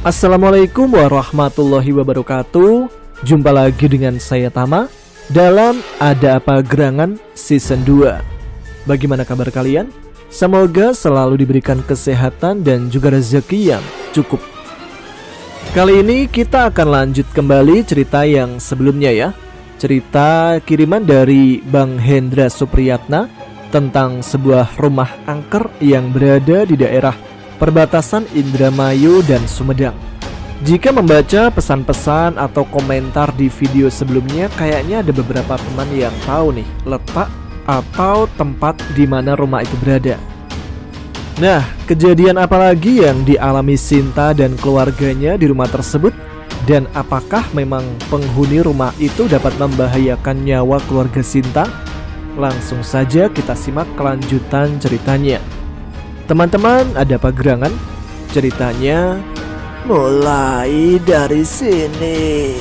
Assalamualaikum warahmatullahi wabarakatuh. Jumpa lagi dengan saya Tama dalam Ada Apa Gerangan Season 2. Bagaimana kabar kalian? Semoga selalu diberikan kesehatan dan juga rezeki yang cukup. Kali ini kita akan lanjut kembali cerita yang sebelumnya ya. Cerita kiriman dari Bang Hendra Supriyatna tentang sebuah rumah angker yang berada di daerah perbatasan Indramayu dan Sumedang. Jika membaca pesan-pesan atau komentar di video sebelumnya, kayaknya ada beberapa teman yang tahu nih letak atau tempat di mana rumah itu berada. Nah, kejadian apa lagi yang dialami Sinta dan keluarganya di rumah tersebut? Dan apakah memang penghuni rumah itu dapat membahayakan nyawa keluarga Sinta? Langsung saja kita simak kelanjutan ceritanya. Teman-teman, ada apa gerangan? Ceritanya mulai dari sini.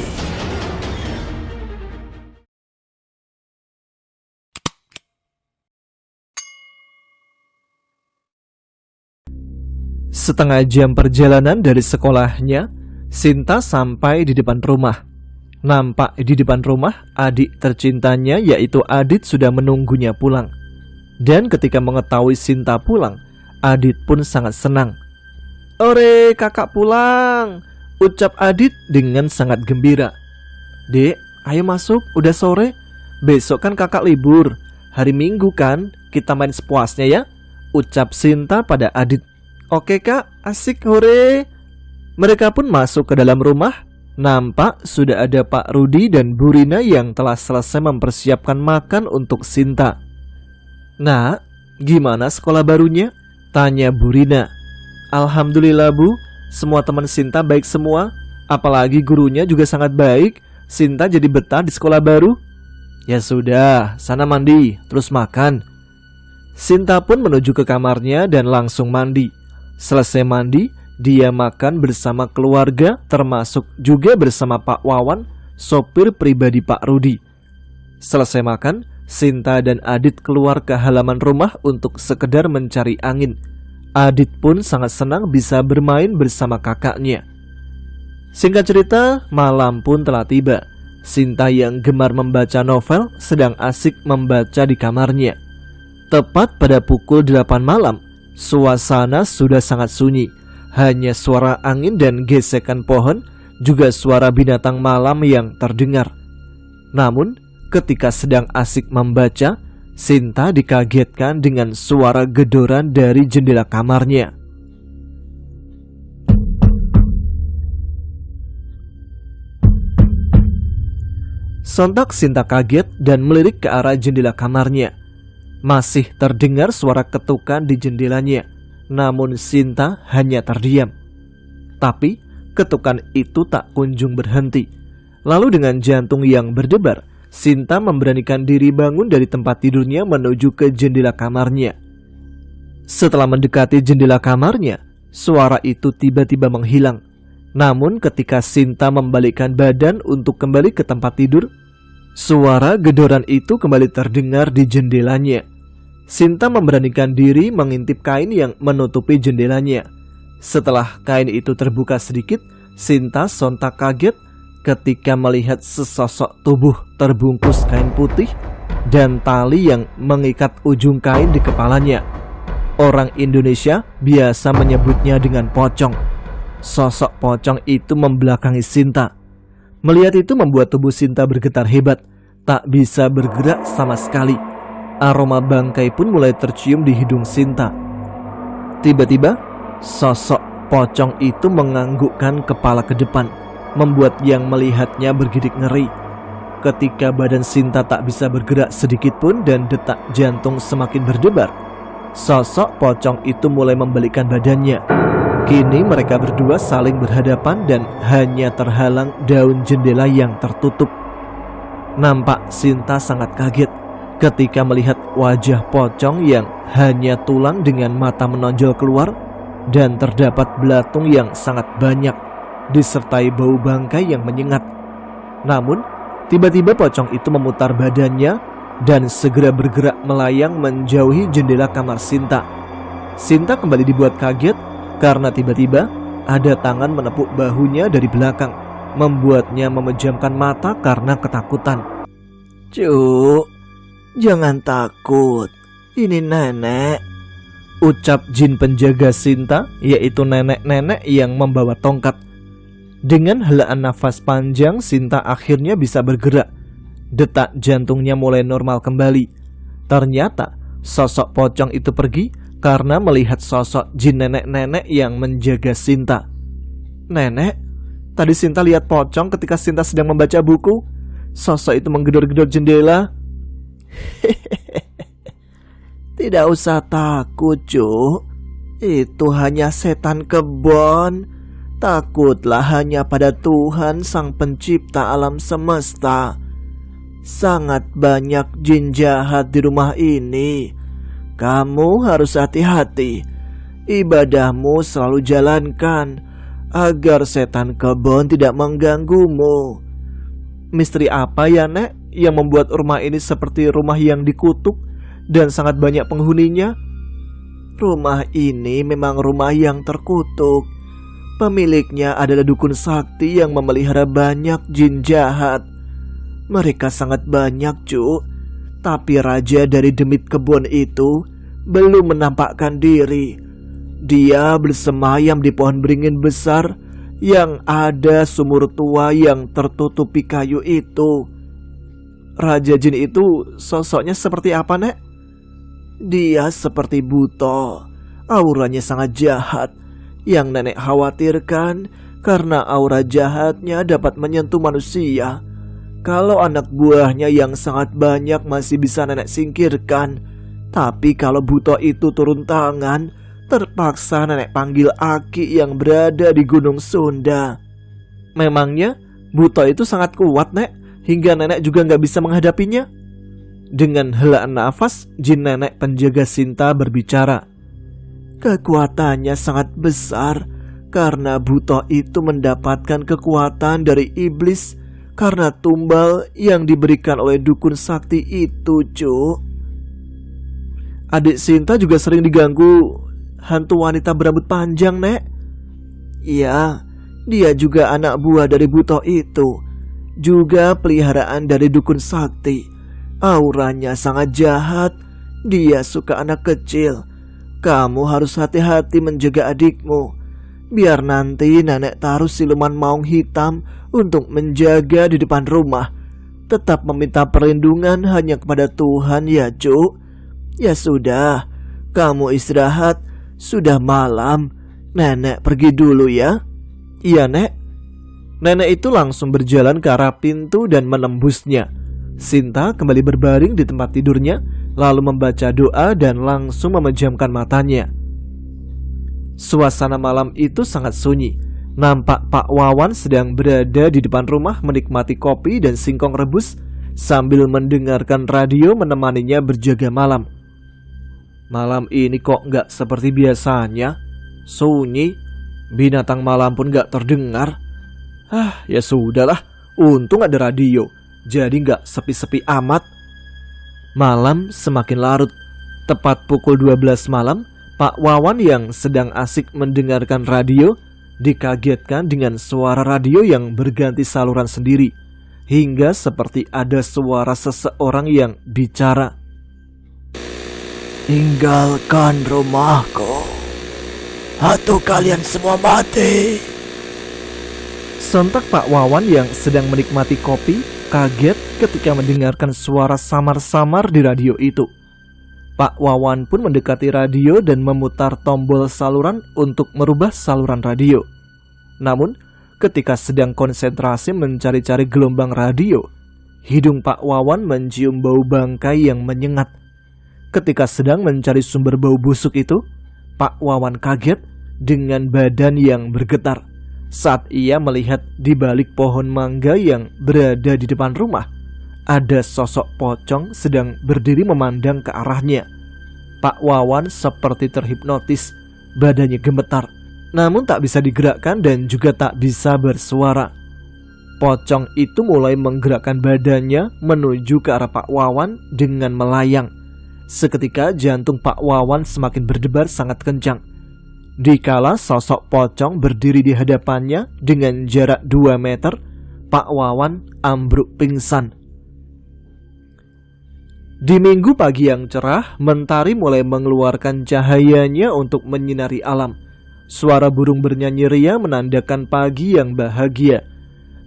Setengah jam perjalanan dari sekolahnya, Sinta sampai di depan rumah. Nampak di depan rumah adik tercintanya yaitu Adit sudah menunggunya pulang. Dan ketika mengetahui Sinta pulang, Adit pun sangat senang. "Ore, kakak pulang," ucap Adit dengan sangat gembira. "Dek, ayo masuk, udah sore. Besok kan kakak libur. Hari Minggu kan, kita main sepuasnya ya," ucap Sinta pada Adit. "Oke kak, asik, hore." Mereka pun masuk ke dalam rumah. Nampak sudah ada Pak Rudi dan Bu Rina yang telah selesai mempersiapkan makan untuk Sinta. "Nak, gimana sekolah barunya?" tanya Bu Rina. "Alhamdulillah Bu, semua teman Sinta baik semua. Apalagi gurunya juga sangat baik. Sinta jadi betah di sekolah baru." "Ya sudah, sana mandi, terus makan." Sinta pun menuju ke kamarnya dan langsung mandi. Selesai mandi, dia makan bersama keluarga, termasuk juga bersama Pak Wawan, sopir pribadi Pak Rudi. Selesai makan, Sinta dan Adit keluar ke halaman rumah untuk sekedar mencari angin. Adit pun sangat senang bisa bermain bersama kakaknya. Singkat cerita, malam pun telah tiba. Sinta yang gemar membaca novel sedang asik membaca di kamarnya. Tepat pada pukul 8 malam, suasana sudah sangat sunyi. Hanya suara angin dan gesekan pohon, juga suara binatang malam yang terdengar. Namun, ketika sedang asik membaca, Sinta dikagetkan dengan suara gedoran dari jendela kamarnya. Sontak Sinta kaget dan melirik ke arah jendela kamarnya. Masih terdengar suara ketukan di jendelanya. Namun Sinta hanya terdiam. Tapi ketukan itu tak kunjung berhenti. Lalu dengan jantung yang berdebar, Sinta memberanikan diri bangun dari tempat tidurnya menuju ke jendela kamarnya. Setelah mendekati jendela kamarnya, suara itu tiba-tiba menghilang. Namun ketika Sinta membalikkan badan untuk kembali ke tempat tidur, suara gedoran itu kembali terdengar di jendelanya. Sinta memberanikan diri mengintip kain yang menutupi jendelanya. Setelah kain itu terbuka sedikit, Sinta sontak kaget ketika melihat sesosok tubuh terbungkus kain putih dan tali yang mengikat ujung kain di kepalanya. Orang Indonesia biasa menyebutnya dengan pocong. Sosok pocong itu membelakangi Sinta. Melihat itu membuat tubuh Sinta bergetar hebat, tak bisa bergerak sama sekali. Aroma bangkai pun mulai tercium di hidung Sinta. Tiba-tiba, sosok pocong itu menganggukkan kepala ke depan, membuat yang melihatnya bergidik ngeri. Ketika badan Sinta tak bisa bergerak sedikit pun dan detak jantung semakin berdebar, sosok pocong itu mulai membalikkan badannya. Kini mereka berdua saling berhadapan dan hanya terhalang daun jendela yang tertutup. Nampak Sinta sangat kaget ketika melihat wajah pocong yang hanya tulang dengan mata menonjol keluar dan terdapat belatung yang sangat banyak disertai bau bangkai yang menyengat. Namun, tiba-tiba pocong itu memutar badannya dan segera bergerak melayang menjauhi jendela kamar Sinta. Sinta kembali dibuat kaget karena tiba-tiba Ada tangan menepuk bahunya dari belakang, membuatnya memejamkan mata karena ketakutan. Cuk, jangan takut, ini nenek, ucap jin penjaga Sinta, yaitu nenek-nenek yang membawa tongkat. Dengan helaan nafas panjang, Sinta akhirnya bisa bergerak. Detak jantungnya mulai normal kembali. Ternyata sosok pocong itu pergi karena melihat sosok jin nenek-nenek yang menjaga Sinta. Nenek, tadi Sinta lihat pocong ketika Sinta sedang membaca buku. Sosok itu menggedor-gedor jendela. Tidak usah takut, Cuk. Itu hanya setan kebon. Takutlah hanya pada Tuhan Sang Pencipta alam semesta. Sangat banyak jin jahat di rumah ini. Kamu harus hati-hati. Ibadahmu selalu jalankan agar setan kebon tidak mengganggumu. Misteri apa ya, Nek, yang membuat rumah ini seperti rumah yang dikutuk dan sangat banyak penghuninya? Rumah ini memang rumah yang terkutuk. Pemiliknya adalah dukun sakti yang memelihara banyak jin jahat. Mereka sangat banyak, Cuk. Tapi raja dari demit kebun itu belum menampakkan diri. Dia bersemayam di pohon beringin besar yang ada sumur tua yang tertutupi kayu itu. Raja jin itu sosoknya seperti apa, Nek? Dia seperti buto. Auranya sangat jahat. Yang nenek khawatirkan karena aura jahatnya dapat menyentuh manusia. Kalau anak buahnya yang sangat banyak masih bisa nenek singkirkan. Tapi kalau buto itu turun tangan, terpaksa nenek panggil Aki yang berada di Gunung Sunda. Memangnya buto itu sangat kuat, Nek, hingga nenek juga nggak bisa menghadapinya? Dengan helaan nafas, jin nenek penjaga Sinta berbicara. Kekuatannya sangat besar karena buto itu mendapatkan kekuatan dari iblis karena tumbal yang diberikan oleh dukun sakti itu, Cuk. Adik Sinta juga sering diganggu hantu wanita berambut panjang, Nek. Iya, dia juga anak buah dari buto itu. Juga peliharaan dari dukun sakti. Auranya sangat jahat. Dia suka anak kecil. Kamu harus hati-hati menjaga adikmu. Biar nanti nenek taruh siluman maung hitam untuk menjaga di depan rumah. Tetap meminta perlindungan hanya kepada Tuhan ya, Cuk. Ya sudah, kamu istirahat. Sudah malam. Nenek pergi dulu ya. Iya, Nek. Nenek itu langsung berjalan ke arah pintu dan menembusnya. Sinta kembali berbaring di tempat tidurnya, lalu membaca doa dan langsung memejamkan matanya. Suasana malam itu sangat sunyi. Nampak Pak Wawan sedang berada di depan rumah menikmati kopi dan singkong rebus sambil mendengarkan radio menemaninya berjaga malam. Malam ini kok nggak seperti biasanya, sunyi, binatang malam pun nggak terdengar. Ya sudahlah, untung ada radio, jadi nggak sepi-sepi amat. Malam semakin larut. Tepat pukul 12 malam, Pak Wawan yang sedang asik mendengarkan radio dikagetkan dengan suara radio yang berganti saluran sendiri, hingga seperti ada suara seseorang yang bicara. Tinggalkan rumahku, atau kalian semua mati. Sontak Pak Wawan yang sedang menikmati kopi kaget ketika mendengarkan suara samar-samar di radio itu. Pak Wawan pun mendekati radio dan memutar tombol saluran untuk merubah saluran radio. Namun, ketika sedang konsentrasi mencari-cari gelombang radio, hidung Pak Wawan mencium bau bangkai yang menyengat. Ketika sedang mencari sumber bau busuk itu, Pak Wawan kaget dengan badan yang bergetar saat ia melihat di balik pohon mangga yang berada di depan rumah, ada sosok pocong sedang berdiri memandang ke arahnya. Pak Wawan seperti terhipnotis, badannya gemetar, namun tak bisa digerakkan dan juga tak bisa bersuara. Pocong itu mulai menggerakkan badannya menuju ke arah Pak Wawan dengan melayang. Seketika jantung Pak Wawan semakin berdebar sangat kencang. Dikala sosok pocong berdiri di hadapannya dengan jarak 2 meter, Pak Wawan ambruk pingsan. Di minggu pagi yang cerah, mentari mulai mengeluarkan cahayanya untuk menyinari alam. Suara burung bernyanyi ria menandakan pagi yang bahagia.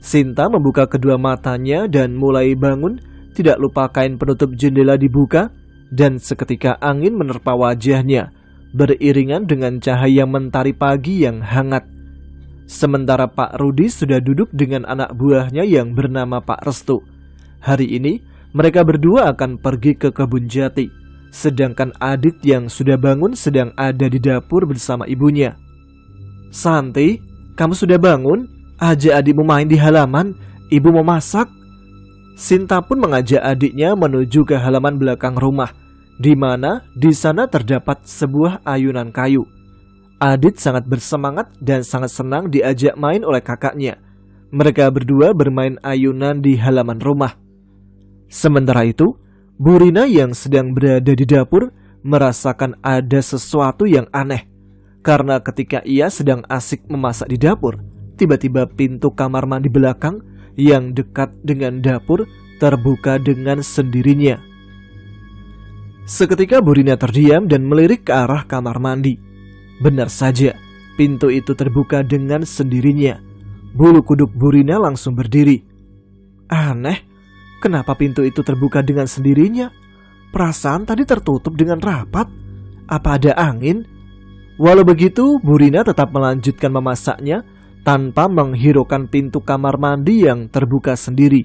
Sinta membuka kedua matanya dan mulai bangun, tidak lupa kain penutup jendela dibuka, dan seketika angin menerpa wajahnya, beriringan dengan cahaya mentari pagi yang hangat. Sementara Pak Rudi sudah duduk dengan anak buahnya yang bernama Pak Restu. Hari ini mereka berdua akan pergi ke kebun jati, sedangkan Adit yang sudah bangun sedang ada di dapur bersama ibunya. "Santi, kamu sudah bangun? Ajak adikmu main di halaman, ibu mau masak." Sinta pun mengajak adiknya menuju ke halaman belakang rumah, di mana di sana terdapat sebuah ayunan kayu. Adit sangat bersemangat dan sangat senang diajak main oleh kakaknya. Mereka berdua bermain ayunan di halaman rumah. Sementara itu, Bu Rina yang sedang berada di dapur merasakan ada sesuatu yang aneh. Karena ketika ia sedang asik memasak di dapur, tiba-tiba pintu kamar mandi belakang yang dekat dengan dapur terbuka dengan sendirinya. Seketika Bu Rina terdiam dan melirik ke arah kamar mandi. Benar saja, pintu itu terbuka dengan sendirinya. Bulu kuduk Bu Rina langsung berdiri. Aneh, kenapa pintu itu terbuka dengan sendirinya? Perasaan tadi tertutup dengan rapat. Apa ada angin? Walau begitu, Bu Rina tetap melanjutkan memasaknya tanpa menghiraukan pintu kamar mandi yang terbuka sendiri.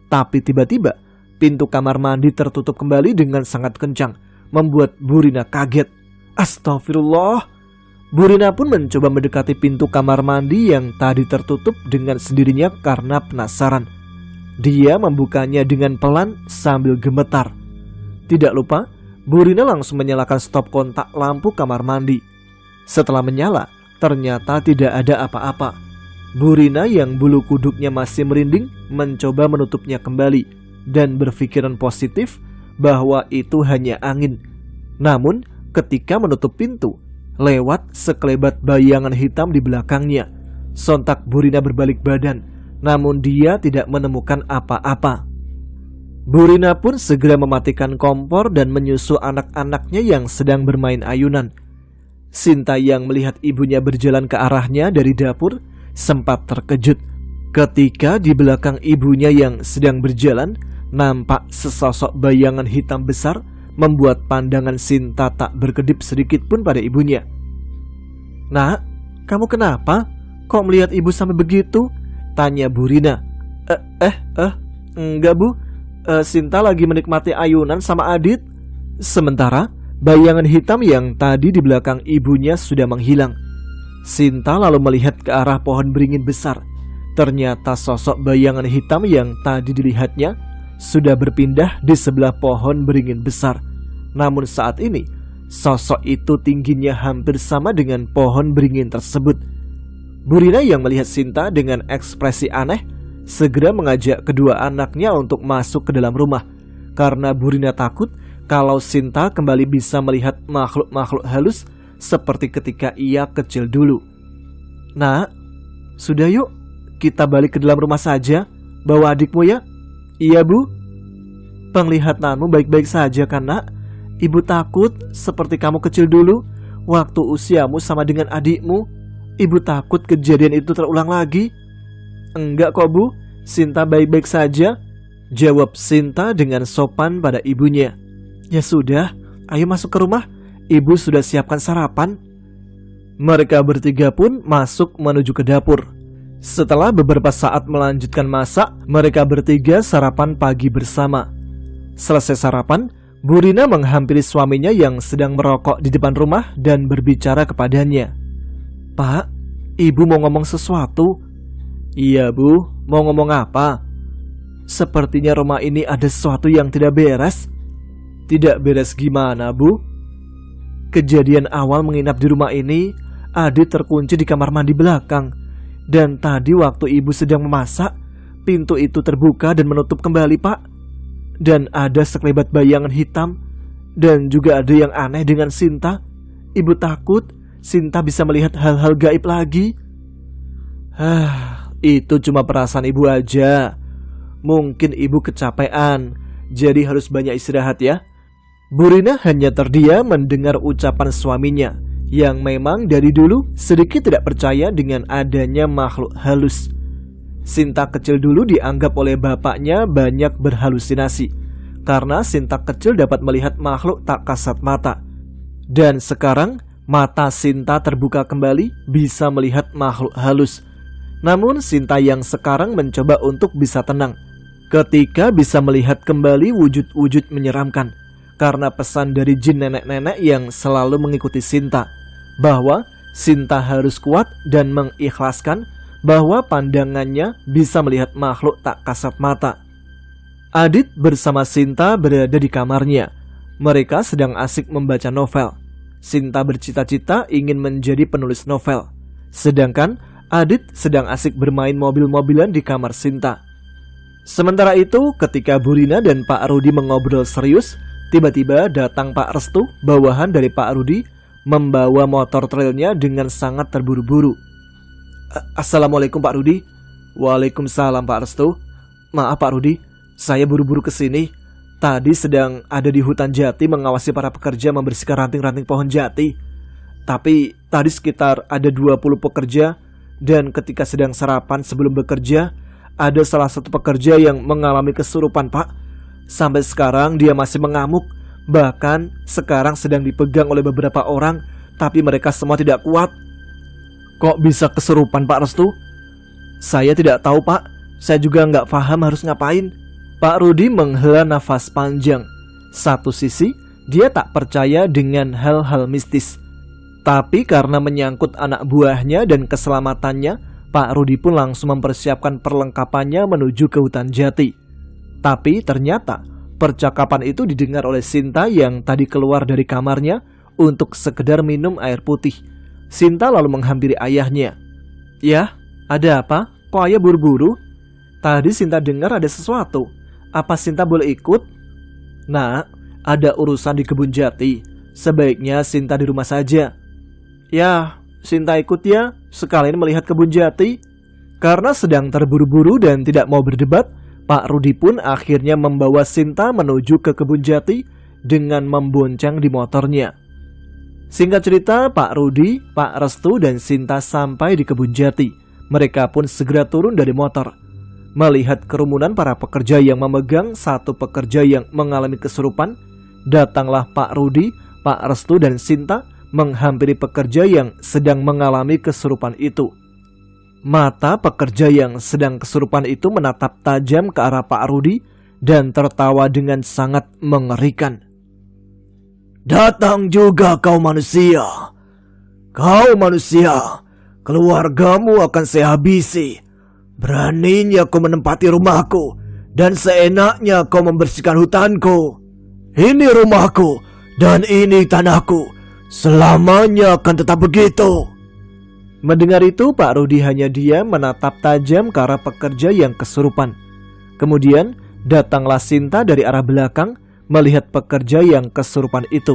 Tapi tiba-tiba, pintu kamar mandi tertutup kembali dengan sangat kencang, membuat Bu Rina kaget. Astagfirullah. Bu Rina pun mencoba mendekati pintu kamar mandi yang tadi tertutup dengan sendirinya karena penasaran. Dia membukanya dengan pelan sambil gemetar. Tidak lupa, Bu Rina langsung menyalakan stop kontak lampu kamar mandi. Setelah menyala, ternyata tidak ada apa-apa. Bu Rina yang bulu kuduknya masih merinding mencoba menutupnya kembali dan berpikiran positif bahwa itu hanya angin. Namun ketika menutup pintu, lewat sekelebat bayangan hitam di belakangnya. Sontak Bu Rina berbalik badan, namun dia tidak menemukan apa-apa. Bu Rina pun segera mematikan kompor dan menyusul anak-anaknya yang sedang bermain ayunan. Sinta yang melihat ibunya berjalan ke arahnya dari dapur sempat terkejut ketika di belakang ibunya yang sedang berjalan nampak sesosok bayangan hitam besar, membuat pandangan Sinta tak berkedip sedikit pun pada ibunya. "Nak, kamu kenapa? Kok melihat ibu sampai begitu?" tanya Bu Rina. Enggak Bu, Sinta lagi menikmati ayunan sama Adit." Sementara bayangan hitam yang tadi di belakang ibunya sudah menghilang. Sinta lalu melihat ke arah pohon beringin besar. Ternyata sosok bayangan hitam yang tadi dilihatnya sudah berpindah di sebelah pohon beringin besar. Namun saat ini, sosok itu tingginya hampir sama dengan pohon beringin tersebut. Bu Rina yang melihat Sinta dengan ekspresi aneh segera mengajak kedua anaknya untuk masuk ke dalam rumah, karena Bu Rina takut kalau Sinta kembali bisa melihat makhluk-makhluk halus seperti ketika ia kecil dulu. "Nak, sudah yuk, kita balik ke dalam rumah saja. Bawa adikmu ya." "Iya Bu." "Penglihatanmu baik-baik saja kan Nak? Ibu takut seperti kamu kecil dulu waktu usiamu sama dengan adikmu. Ibu takut kejadian itu terulang lagi." "Enggak kok Bu, Sinta baik-baik saja," jawab Sinta dengan sopan pada ibunya. "Ya sudah, ayo masuk ke rumah. Ibu sudah siapkan sarapan." Mereka bertiga pun masuk menuju ke dapur. Setelah beberapa saat melanjutkan masak, mereka bertiga sarapan pagi bersama. Selesai sarapan, Bu Rina menghampiri suaminya yang sedang merokok di depan rumah dan berbicara kepadanya. "Pak, ibu mau ngomong sesuatu." "Iya Bu, mau ngomong apa?" "Sepertinya rumah ini ada sesuatu yang tidak beres." "Tidak beres gimana Bu?" "Kejadian awal menginap di rumah ini, Adit terkunci di kamar mandi belakang. Dan tadi waktu ibu sedang memasak, pintu itu terbuka dan menutup kembali Pak. Dan ada sekelebat bayangan hitam. Dan juga ada yang aneh dengan Sinta. Ibu takut Sinta bisa melihat hal-hal gaib lagi? Itu cuma perasaan ibu aja. Mungkin ibu kecapean, jadi harus banyak istirahat ya. Bu Rina hanya terdiam mendengar ucapan suaminya yang memang dari dulu sedikit tidak percaya dengan adanya makhluk halus. Sinta kecil dulu dianggap oleh bapaknya banyak berhalusinasi karena Sinta kecil dapat melihat makhluk tak kasat mata. Dan sekarang mata Sinta terbuka kembali bisa melihat makhluk halus. Namun Sinta yang sekarang mencoba untuk bisa tenang ketika bisa melihat kembali wujud-wujud menyeramkan karena pesan dari jin nenek-nenek yang selalu mengikuti Sinta bahwa Sinta harus kuat dan mengikhlaskan bahwa pandangannya bisa melihat makhluk tak kasat mata. Adit bersama Sinta berada di kamarnya. Mereka sedang asik membaca novel. Sinta bercita-cita ingin menjadi penulis novel, sedangkan Adit sedang asik bermain mobil-mobilan di kamar Sinta. Sementara itu, ketika Bu Rina dan Pak Rudi mengobrol serius, tiba-tiba datang Pak Restu, bawahan dari Pak Rudi, membawa motor trailnya dengan sangat terburu-buru. Assalamualaikum Pak Rudi. Waalaikumsalam Pak Restu. Maaf Pak Rudi, saya buru-buru kesini. Tadi sedang ada di hutan jati mengawasi para pekerja membersihkan ranting-ranting pohon jati. Tapi tadi sekitar ada 20 pekerja, dan ketika sedang sarapan sebelum bekerja, ada salah satu pekerja yang mengalami kesurupan Pak. Sampai sekarang dia masih mengamuk. Bahkan sekarang sedang dipegang oleh beberapa orang, tapi mereka semua tidak kuat. Kok bisa kesurupan Pak Restu? Saya tidak tahu Pak. Saya juga nggak paham harus ngapain. Pak Rudi menghela nafas panjang. Satu sisi, dia tak percaya dengan hal-hal mistis. Tapi karena menyangkut anak buahnya dan keselamatannya, Pak Rudi pun langsung mempersiapkan perlengkapannya menuju ke hutan jati. Tapi ternyata percakapan itu didengar oleh Sinta yang tadi keluar dari kamarnya untuk sekedar minum air putih. Sinta lalu menghampiri ayahnya. Ya, ada apa? Kok ayah buru-buru? Tadi Sinta dengar ada sesuatu. Apa Sinta boleh ikut? Nah, ada urusan di kebun jati. Sebaiknya Sinta di rumah saja. Ya, Sinta ikut ya, sekalian melihat kebun jati. Karena sedang terburu-buru dan tidak mau berdebat, Pak Rudi pun akhirnya membawa Sinta menuju ke kebun jati dengan membonceng di motornya. Singkat cerita, Pak Rudi, Pak Restu, dan Sinta sampai di kebun jati. Mereka pun segera turun dari motor. Melihat kerumunan para pekerja yang memegang satu pekerja yang mengalami kesurupan, datanglah Pak Rudi, Pak Restu, dan Sinta menghampiri pekerja yang sedang mengalami kesurupan itu. Mata pekerja yang sedang kesurupan itu menatap tajam ke arah Pak Rudi dan tertawa dengan sangat mengerikan. Datang juga kau manusia. Kau manusia, keluargamu akan saya habisi. Beraninya kau menempati rumahku dan seenaknya kau membersihkan hutanku. Ini rumahku dan ini tanahku. Selamanya akan tetap begitu. Mendengar itu, Pak Rudi hanya diam menatap tajam ke arah pekerja yang kesurupan. Kemudian datanglah Sinta dari arah belakang melihat pekerja yang kesurupan itu.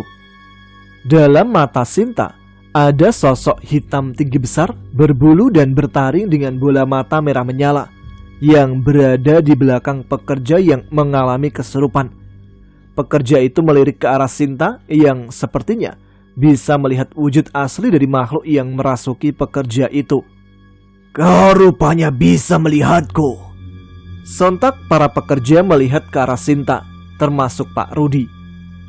Dalam mata Sinta ada sosok hitam tinggi besar, berbulu dan bertaring dengan bola mata merah menyala yang berada di belakang pekerja yang mengalami kesurupan. Pekerja itu melirik ke arah Sinta yang sepertinya bisa melihat wujud asli dari makhluk yang merasuki pekerja itu. Kau rupanya bisa melihatku. Sontak para pekerja melihat ke arah Sinta, termasuk Pak Rudi.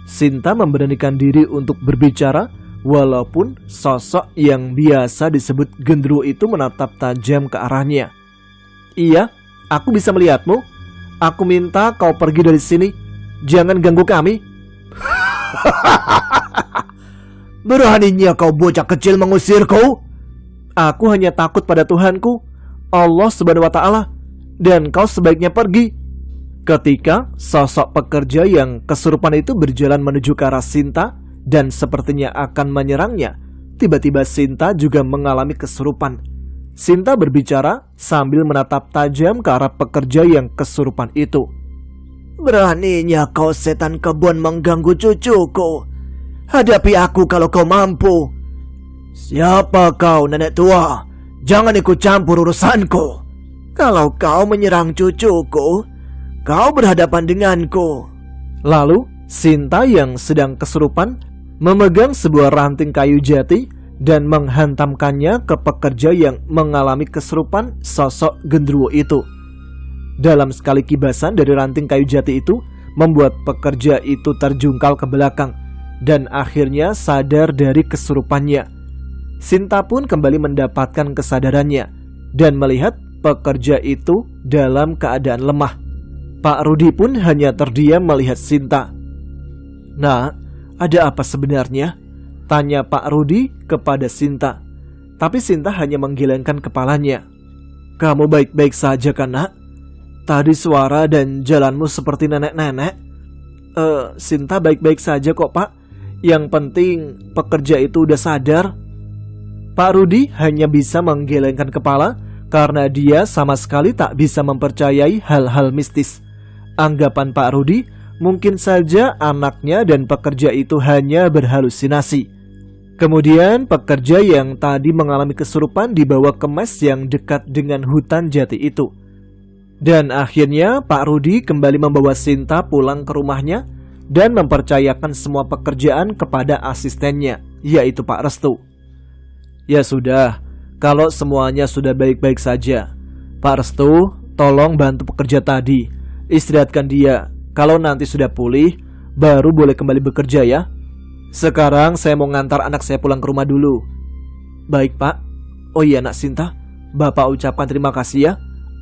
Sinta memberanikan diri untuk berbicara, walaupun sosok yang biasa disebut gendruwo itu menatap tajam ke arahnya. Iya, aku bisa melihatmu. Aku minta kau pergi dari sini. Jangan ganggu kami. Beraninya kau bocah kecil mengusirku? Aku hanya takut pada Tuhanku, Allah Subhanahu wa Ta'ala, dan kau sebaiknya pergi. Ketika sosok pekerja yang kesurupan itu berjalan menuju ke arah Sinta dan sepertinya akan menyerangnya, tiba-tiba Sinta juga mengalami kesurupan. Sinta berbicara sambil menatap tajam ke arah pekerja yang kesurupan itu. Beraninya kau setan kebun mengganggu cucuku. Hadapi aku kalau kau mampu. Siapa kau, nenek tua? Jangan ikut campur urusanku. Kalau kau menyerang cucuku, kau berhadapan denganku. Lalu Sinta yang sedang kesurupan memegang sebuah ranting kayu jati dan menghantamkannya ke pekerja yang mengalami kesurupan sosok genderuwo itu. Dalam sekali kibasan dari ranting kayu jati itu membuat pekerja itu terjungkal ke belakang dan akhirnya sadar dari kesurupannya. Sinta pun kembali mendapatkan kesadarannya dan melihat pekerja itu dalam keadaan lemah. Pak Rudi pun hanya terdiam melihat Sinta. "Nah, ada apa sebenarnya?" tanya Pak Rudi kepada Sinta. Tapi Sinta hanya menggelengkan kepalanya. "Kamu baik-baik saja kan, Nak? Tadi suara dan jalanmu seperti nenek-nenek." Sinta baik-baik saja kok, Pak. Yang penting pekerja itu udah sadar." Pak Rudi hanya bisa menggelengkan kepala karena dia sama sekali tak bisa mempercayai hal-hal mistis. Anggapan Pak Rudi, mungkin saja anaknya dan pekerja itu hanya berhalusinasi. Kemudian pekerja yang tadi mengalami kesurupan dibawa ke mes yang dekat dengan hutan jati itu. Dan akhirnya Pak Rudi kembali membawa Sinta pulang ke rumahnya dan mempercayakan semua pekerjaan kepada asistennya, yaitu Pak Restu. "Ya sudah, kalau semuanya sudah baik-baik saja, Pak Restu, tolong bantu pekerja tadi. Istirahatkan dia. Kalau nanti sudah pulih, baru boleh kembali bekerja ya. Sekarang saya mau ngantar anak saya pulang ke rumah dulu." "Baik, Pak." "Oh iya, Nak Sinta, Bapak ucapkan terima kasih ya,"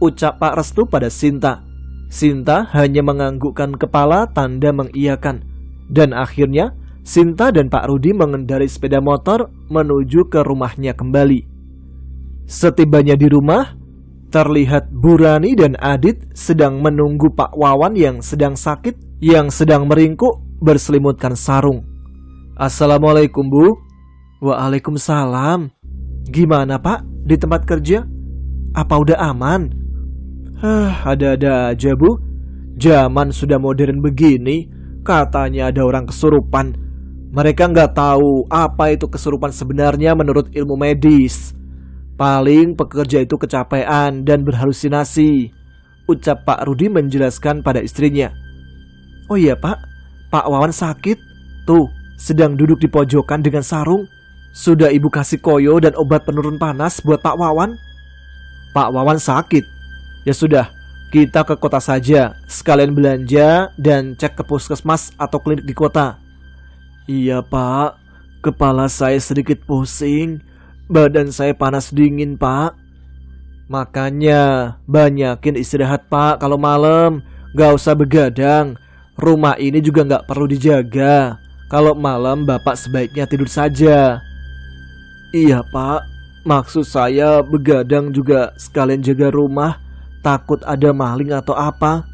ucap Pak Restu pada Sinta. Sinta hanya menganggukkan kepala tanda mengiyakan. Dan akhirnya Sinta dan Pak Rudi mengendarai sepeda motor menuju ke rumahnya kembali. Setibanya di rumah, terlihat Bu Rani dan Adit sedang menunggu Pak Wawan yang sedang sakit, yang sedang meringkuk berselimutkan sarung. "Assalamualaikum, Bu." "Waalaikumsalam. Gimana, Pak, di tempat kerja? Apa udah aman?" Ada-ada aja, Bu. Zaman sudah modern begini, katanya ada orang kesurupan. Mereka nggak tahu apa itu kesurupan sebenarnya menurut ilmu medis. Paling pekerja itu kecapean dan berhalusinasi," ucap Pak Rudi menjelaskan pada istrinya. "Oh iya, Pak, Pak Wawan sakit. Tuh, sedang duduk di pojokan dengan sarung. Sudah Ibu kasih koyo dan obat penurun panas buat Pak Wawan." "Pak Wawan sakit? Ya sudah, kita ke kota saja, sekalian belanja dan cek ke puskesmas atau klinik di kota." "Iya, Pak, kepala saya sedikit pusing. Badan saya panas dingin, Pak." "Makanya banyakin istirahat, Pak, kalau malam. Gak usah begadang. Rumah ini juga gak perlu dijaga. Kalau malam Bapak sebaiknya tidur saja." "Iya, Pak, maksud saya begadang juga sekalian jaga rumah. Takut ada maling atau apa."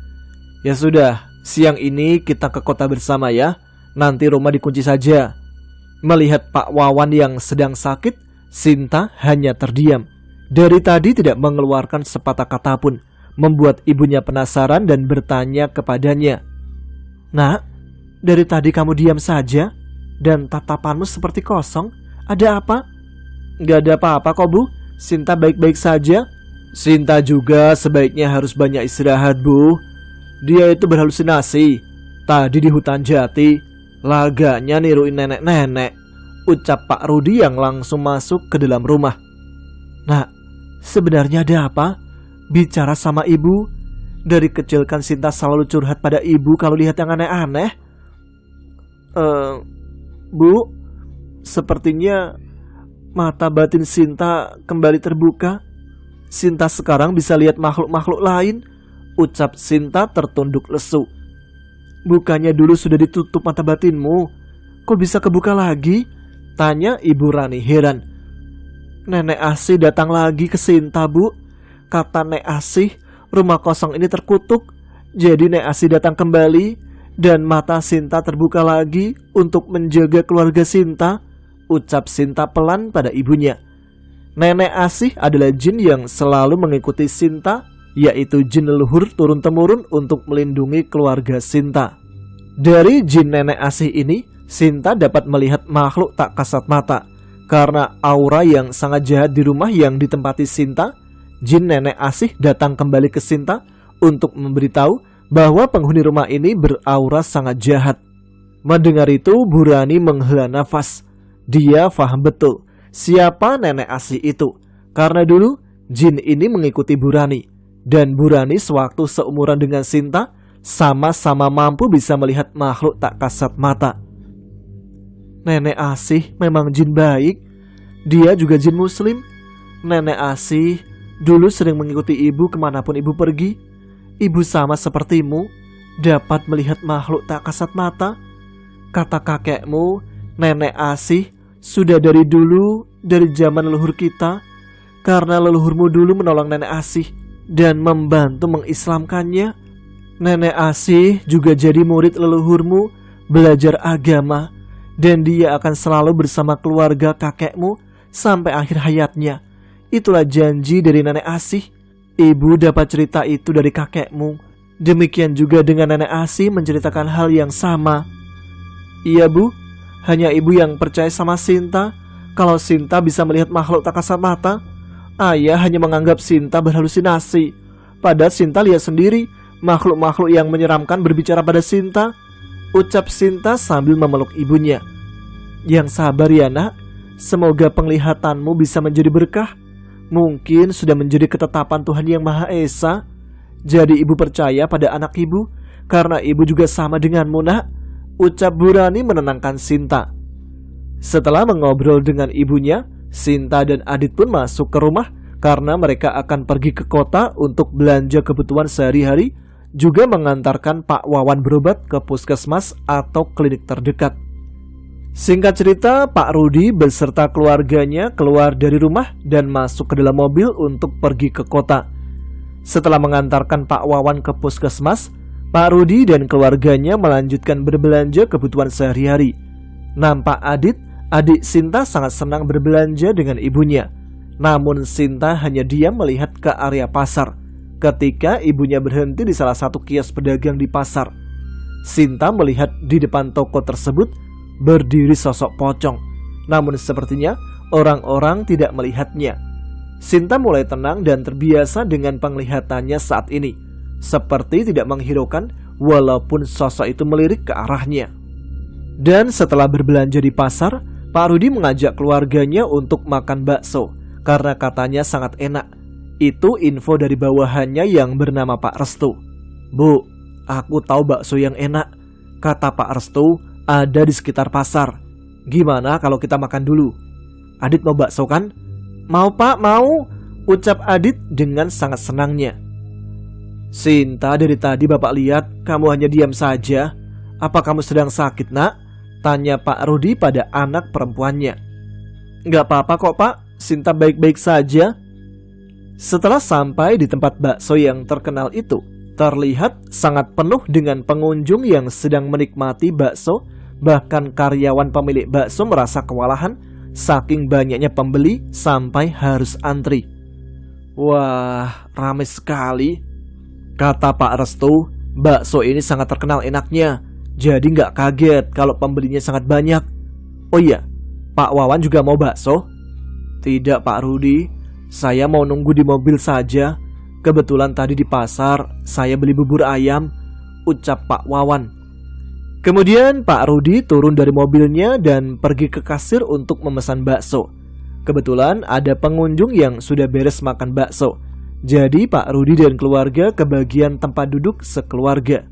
"Ya sudah, siang ini kita ke kota bersama ya. Nanti rumah dikunci saja." Melihat Pak Wawan yang sedang sakit, Sinta hanya terdiam. Dari tadi tidak mengeluarkan sepatah kata pun, membuat ibunya penasaran dan bertanya kepadanya. "Nak, dari tadi kamu diam saja dan tatapanmu seperti kosong. Ada apa?" "Gak ada apa-apa kok, Bu. Sinta baik-baik saja." "Sinta juga sebaiknya harus banyak istirahat, Bu. Dia itu berhalusinasi. Tadi di hutan jati, laganya niruin nenek-nenek," ucap Pak Rudi yang langsung masuk ke dalam rumah. "Nak, sebenarnya ada apa? Bicara sama Ibu. Dari kecil kan Sinta selalu curhat pada Ibu kalau lihat yang aneh-aneh." Bu, sepertinya mata batin Sinta kembali terbuka. Sinta sekarang bisa lihat makhluk-makhluk lain," ucap Sinta tertunduk lesu. "Bukannya dulu sudah ditutup mata batinmu? Kok bisa kebuka lagi?" tanya Ibu Rani heran. "Nenek Asih datang lagi ke Sinta, Bu. Kata Nek Asih, rumah kosong ini terkutuk. Jadi Nek Asih datang kembali dan mata Sinta terbuka lagi untuk menjaga keluarga Sinta," ucap Sinta pelan pada ibunya. Nenek Asih adalah jin yang selalu mengikuti Sinta, yaitu jin leluhur turun-temurun untuk melindungi keluarga Sinta. Dari jin Nenek Asih ini, Sinta dapat melihat makhluk tak kasat mata. Karena aura yang sangat jahat di rumah yang ditempati Sinta, jin nenek Asih datang kembali ke Sinta untuk memberitahu bahwa penghuni rumah ini beraura sangat jahat. Mendengar itu, Burani menghela nafas. Dia paham betul siapa nenek Asih itu, karena dulu jin ini mengikuti Burani. Dan Burani sewaktu seumuran dengan Sinta sama-sama mampu bisa melihat makhluk tak kasat mata. Nenek Asih memang jin baik. Dia juga jin muslim. Nenek Asih dulu sering mengikuti ibu kemanapun ibu pergi. Ibu sama sepertimu, dapat melihat makhluk tak kasat mata. Kata kakekmu, Nenek Asih sudah dari dulu, dari zaman leluhur kita. Karena leluhurmu dulu menolong Nenek Asih dan membantu mengislamkannya. Nenek Asih juga jadi murid leluhurmu, belajar agama. Dan dia akan selalu bersama keluarga kakekmu sampai akhir hayatnya. Itulah janji dari Nenek Asih. Ibu dapat cerita itu dari kakekmu. Demikian juga dengan Nenek Asih menceritakan hal yang sama. Iya Bu, hanya ibu yang percaya sama Sinta. Kalau Sinta bisa melihat makhluk tak kasat mata, ayah hanya menganggap Sinta berhalusinasi. Padahal Sinta lihat sendiri makhluk-makhluk yang menyeramkan berbicara pada Sinta. Ucap Sinta sambil memeluk ibunya. Yang sabar ya nak, semoga penglihatanmu bisa menjadi berkah. Mungkin sudah menjadi ketetapan Tuhan Yang Maha Esa. Jadi ibu percaya pada anak ibu, karena ibu juga sama denganmu nak. Ucap Burani menenangkan Sinta. Setelah mengobrol dengan ibunya, Sinta dan Adit pun masuk ke rumah karena mereka akan pergi ke kota untuk belanja kebutuhan sehari-hari, juga mengantarkan Pak Wawan berobat ke puskesmas atau klinik terdekat. Singkat cerita, Pak Rudi beserta keluarganya keluar dari rumah dan masuk ke dalam mobil untuk pergi ke kota. Setelah mengantarkan Pak Wawan ke puskesmas, Pak Rudi dan keluarganya melanjutkan berbelanja kebutuhan sehari-hari. Nampak Adit, adik Sinta sangat senang berbelanja dengan ibunya. Namun Sinta hanya diam melihat ke area pasar ketika ibunya berhenti di salah satu kios pedagang di pasar. Sinta melihat di depan toko tersebut berdiri sosok pocong. Namun sepertinya orang-orang tidak melihatnya. Sinta mulai tenang dan terbiasa dengan penglihatannya saat ini, seperti tidak menghiraukan walaupun sosok itu melirik ke arahnya. Dan setelah berbelanja di pasar, Pak Rudi mengajak keluarganya untuk makan bakso karena katanya sangat enak. Itu info dari bawahannya yang bernama Pak Restu. Bu, aku tahu bakso yang enak. Kata Pak Restu ada di sekitar pasar. Gimana kalau kita makan dulu? Adit mau bakso kan? Mau Pak, mau. Ucap Adit dengan sangat senangnya. Sinta, dari tadi Bapak lihat kamu hanya diam saja. Apa kamu sedang sakit nak? Tanya Pak Rudi pada anak perempuannya. Gak apa-apa kok Pak, Sinta baik-baik saja. Setelah sampai di tempat bakso yang terkenal itu, terlihat sangat penuh dengan pengunjung yang sedang menikmati bakso. Bahkan karyawan pemilik bakso merasa kewalahan saking banyaknya pembeli sampai harus antri. Wah, ramai sekali. Kata Pak Restu, bakso ini sangat terkenal enaknya. Jadi gak kaget kalau pembelinya sangat banyak. Oh iya, Pak Wawan juga mau bakso? Tidak Pak Rudi, saya mau nunggu di mobil saja. Kebetulan tadi di pasar saya beli bubur ayam. Ucap Pak Wawan. Kemudian Pak Rudi turun dari mobilnya dan pergi ke kasir untuk memesan bakso. Kebetulan ada pengunjung yang sudah beres makan bakso. Jadi Pak Rudi dan keluarga ke bagian tempat duduk sekeluarga.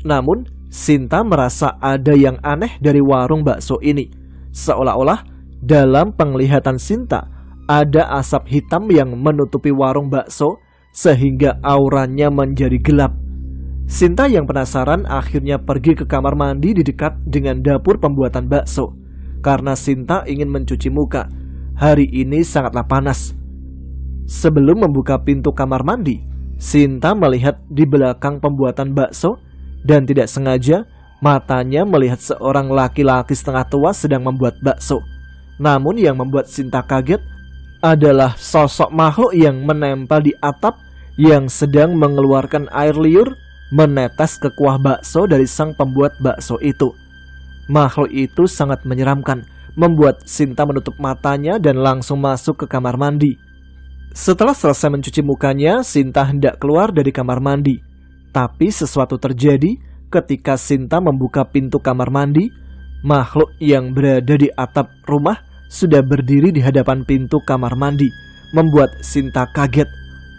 Namun Sinta merasa ada yang aneh dari warung bakso ini. Seolah-olah dalam penglihatan Sinta ada asap hitam yang menutupi warung bakso sehingga auranya menjadi gelap. Sinta yang penasaran akhirnya pergi ke kamar mandi di dekat dengan dapur pembuatan bakso. Karena Sinta ingin mencuci muka. Hari ini sangatlah panas. Sebelum membuka pintu kamar mandi, Sinta melihat di belakang pembuatan bakso dan tidak sengaja matanya melihat seorang laki-laki setengah tua sedang membuat bakso. Namun yang membuat Sinta kaget adalah sosok makhluk yang menempel di atap yang sedang mengeluarkan air liur menetes ke kuah bakso dari sang pembuat bakso itu. Makhluk itu sangat menyeramkan, membuat Sinta menutup matanya dan langsung masuk ke kamar mandi. Setelah selesai mencuci mukanya, Sinta hendak keluar dari kamar mandi. Tapi sesuatu terjadi ketika Sinta membuka pintu kamar mandi. Makhluk yang berada di atap rumah sudah berdiri di hadapan pintu kamar mandi, membuat Sinta kaget.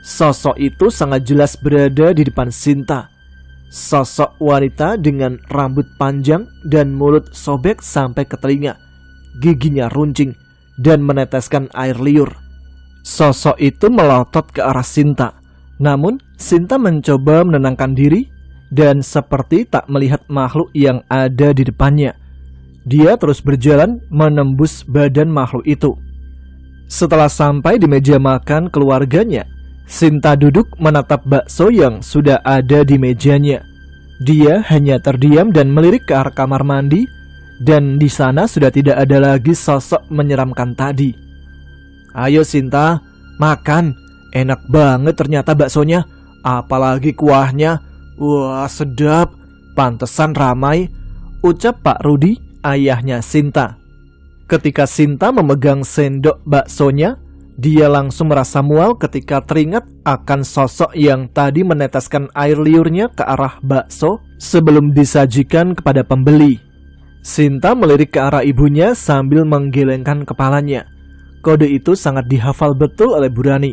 Sosok itu sangat jelas berada di depan Sinta. Sosok wanita dengan rambut panjang dan mulut sobek sampai ke telinga. Giginya runcing dan meneteskan air liur. Sosok itu melotot ke arah Sinta. Namun Sinta mencoba menenangkan diri dan seperti tak melihat makhluk yang ada di depannya. Dia terus berjalan menembus badan makhluk itu. Setelah sampai di meja makan keluarganya, Sinta duduk menatap bakso yang sudah ada di mejanya. Dia hanya terdiam dan melirik ke arah kamar mandi, dan di sana sudah tidak ada lagi sosok menyeramkan tadi. Ayo Sinta, makan. Enak banget ternyata baksonya, apalagi kuahnya. Wah, sedap. Pantesan ramai, ucap Pak Rudi, ayahnya Sinta. Ketika Sinta memegang sendok baksonya, dia langsung merasa mual ketika teringat akan sosok yang tadi meneteskan air liurnya ke arah bakso sebelum disajikan kepada pembeli. Sinta melirik ke arah ibunya sambil menggelengkan kepalanya. Kode itu sangat dihafal betul oleh Burani.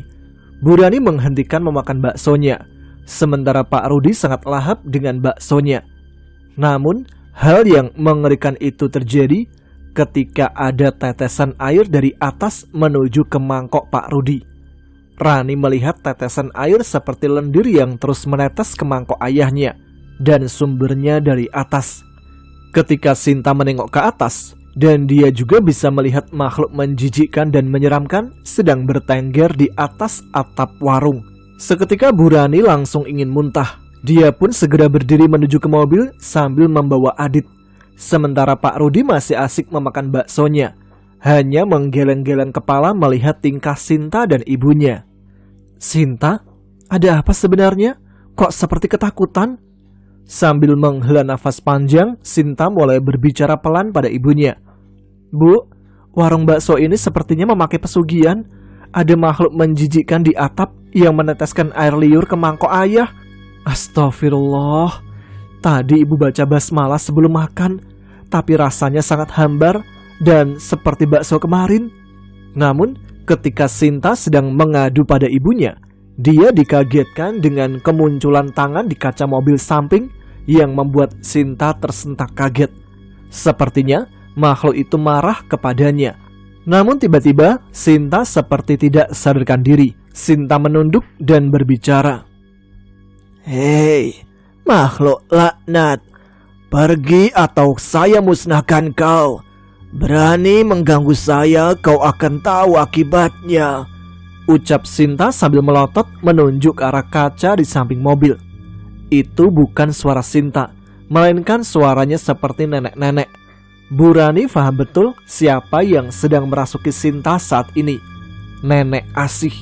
Burani menghentikan memakan baksonya, sementara Pak Rudi sangat lahap dengan baksonya. Namun, hal yang mengerikan itu terjadi ketika ada tetesan air dari atas menuju ke mangkok Pak Rudi. Rani melihat tetesan air seperti lendir yang terus menetes ke mangkok ayahnya, dan sumbernya dari atas. Ketika Sinta menengok ke atas, dan dia juga bisa melihat makhluk menjijikkan dan menyeramkan sedang bertengger di atas atap warung. Seketika Burani langsung ingin muntah. Dia pun segera berdiri menuju ke mobil sambil membawa Adit. Sementara Pak Rudi masih asik memakan baksonya, hanya menggeleng-geleng kepala melihat tingkah Sinta dan ibunya. Sinta, ada apa sebenarnya? Kok seperti ketakutan? Sambil menghela nafas panjang, Sinta mulai berbicara pelan pada ibunya. Bu, warung bakso ini sepertinya memakai pesugihan. Ada makhluk menjijikkan di atap yang meneteskan air liur ke mangkok ayah. Astagfirullah. Tadi ibu baca basmalah sebelum makan, tapi rasanya sangat hambar dan seperti bakso kemarin. Namun, ketika Sinta sedang mengadu pada ibunya, dia dikagetkan dengan kemunculan tangan di kaca mobil samping yang membuat Sinta tersentak kaget. Sepertinya makhluk itu marah kepadanya. Namun tiba-tiba Sinta seperti tidak sadarkan diri. Sinta menunduk dan berbicara. Hei, makhluk laknat, pergi atau saya musnahkan kau. Berani mengganggu saya, kau akan tahu akibatnya, ucap Sinta sambil melotot menunjuk ke arah kaca di samping mobil. Itu bukan suara Sinta, melainkan suaranya seperti nenek-nenek. Burani paham betul siapa yang sedang merasuki Sinta saat ini. Nenek Asih.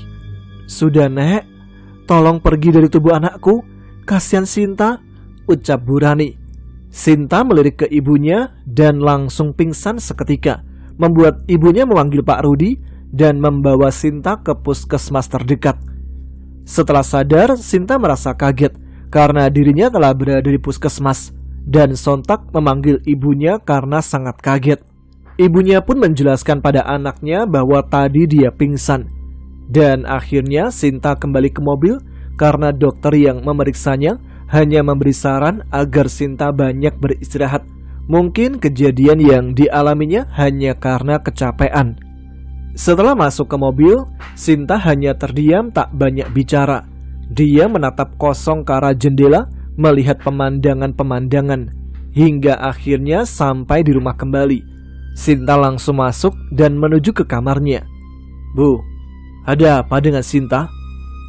Sudah, Nek, tolong pergi dari tubuh anakku. Kasihan Sinta, ucap Burani. Sinta melirik ke ibunya dan langsung pingsan seketika, membuat ibunya memanggil Pak Rudi dan membawa Sinta ke puskesmas terdekat. Setelah sadar, Sinta merasa kaget karena dirinya telah berada di puskesmas dan sontak memanggil ibunya karena sangat kaget. Ibunya pun menjelaskan pada anaknya bahwa tadi dia pingsan. Dan akhirnya Sinta kembali ke mobil karena dokter yang memeriksanya hanya memberi saran agar Sinta banyak beristirahat. Mungkin kejadian yang dialaminya hanya karena kecapean. Setelah masuk ke mobil, Sinta hanya terdiam tak banyak bicara. Dia menatap kosong ke arah jendela, melihat pemandangan-pemandangan, hingga akhirnya sampai di rumah kembali. Sinta langsung masuk dan menuju ke kamarnya. Bu, ada apa dengan Sinta?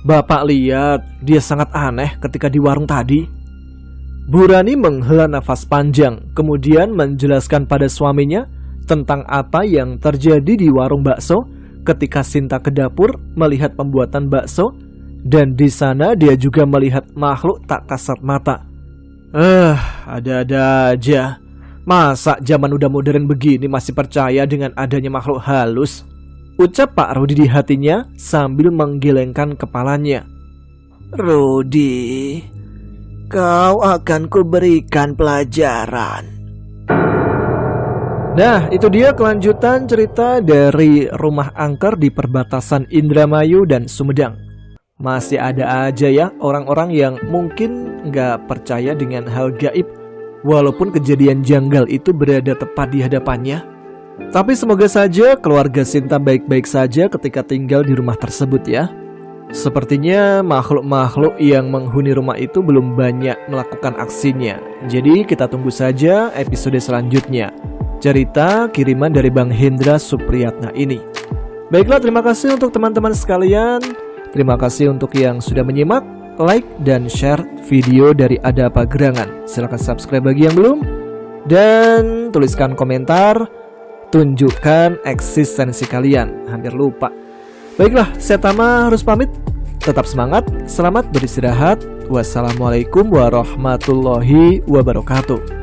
Bapak lihat, dia sangat aneh ketika di warung tadi. Burani menghela nafas panjang, kemudian menjelaskan pada suaminya tentang apa yang terjadi di warung bakso ketika Sinta ke dapur melihat pembuatan bakso, dan di sana dia juga melihat makhluk tak kasat mata. Ada-ada aja. Masa zaman udah modern begini masih percaya dengan adanya makhluk halus? Ucap Pak Rudi di hatinya sambil menggelengkan kepalanya. Rudi, kau akan kuberikan pelajaran. Nah, itu dia kelanjutan cerita dari rumah angker di perbatasan Indramayu dan Sumedang. Masih ada aja ya orang-orang yang mungkin nggak percaya dengan hal gaib, walaupun kejadian janggal itu berada tepat di hadapannya. Tapi semoga saja keluarga Sinta baik-baik saja ketika tinggal di rumah tersebut ya. Sepertinya makhluk-makhluk yang menghuni rumah itu belum banyak melakukan aksinya. Jadi kita tunggu saja episode selanjutnya. Cerita kiriman dari Bang Hendra Supriyatna ini. Baiklah, terima kasih untuk teman-teman sekalian. Terima kasih untuk yang sudah menyimak, like, dan share video dari Ada Apa Gerangan. Silahkan subscribe bagi yang belum. Dan tuliskan komentar. Tunjukkan eksistensi kalian. Hampir lupa. Baiklah, saya Tama harus pamit. Tetap semangat, selamat beristirahat. Wassalamualaikum warahmatullahi wabarakatuh.